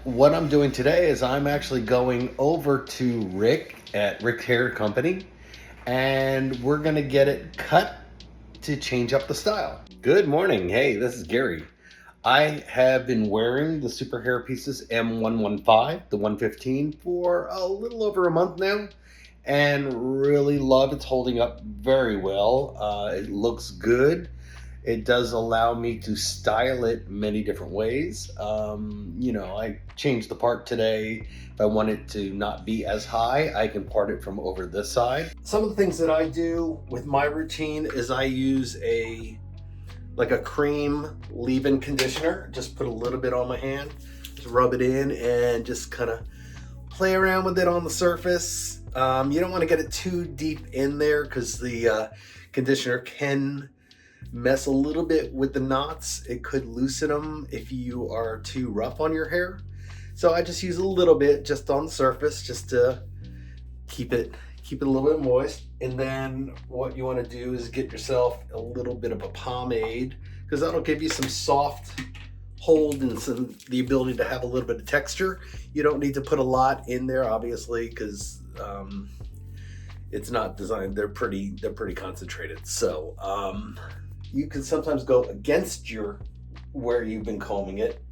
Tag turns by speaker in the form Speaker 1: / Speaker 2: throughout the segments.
Speaker 1: What I'm doing today is I'm actually going over to Rick at Rick Hair Company, and we're gonna get it cut to change up the style. Good morning. Hey, this is Gary. I have been wearing the Super Hairpieces M115, the 115, for a little over a month now, and really love it's holding up very well. It looks good. It does allow me to style it many different ways. I changed the part today. If I want it to not be as high, I can part it from over this side. Some of the things that I do with my routine is I use a cream leave-in conditioner. Just put a little bit on my hand, just rub it in and just kind of play around with it on the surface. You don't want to get it too deep in there because the conditioner can mess a little bit with the knots. It could loosen them if you are too rough on your hair. So I just use a little bit just on the surface just to keep it a little bit moist. And then what you want to do is get yourself a little bit of a pomade, because that'll give you some soft hold and the ability to have a little bit of texture. You don't need to put a lot in there, obviously, because it's not designed. They're pretty concentrated. So you can sometimes go against where you've been combing it.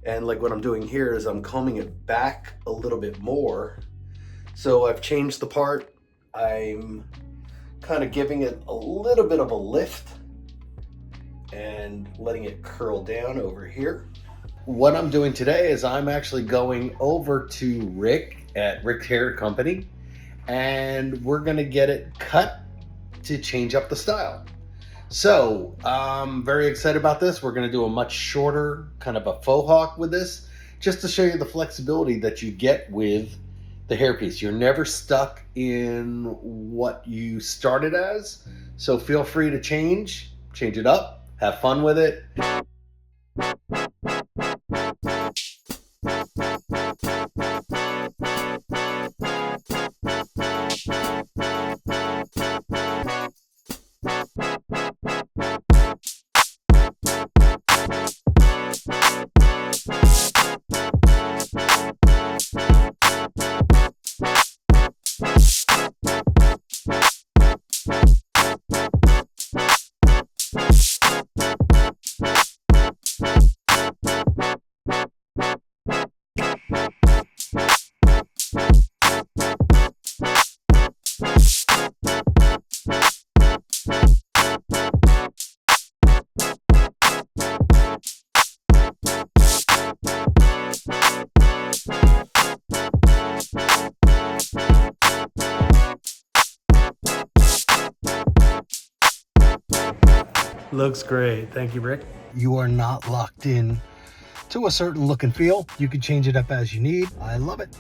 Speaker 1: And like what I'm doing here is I'm combing it back a little bit more. So I've changed the part. I'm kind of giving it a little bit of a lift and letting it curl down over here. What I'm doing today is I'm actually going over to Rick at Rick Hair Company, and we're gonna get it cut to change up the style. So I'm very excited about this. We're gonna do a much shorter, kind of a faux hawk with this, just to show you the flexibility that you get with the hairpiece. You're never stuck in what you started as. So feel free to change it up, have fun with it. Looks great. Thank you, Rick. You are not locked in to a certain look and feel. You can change it up as you need. I love it.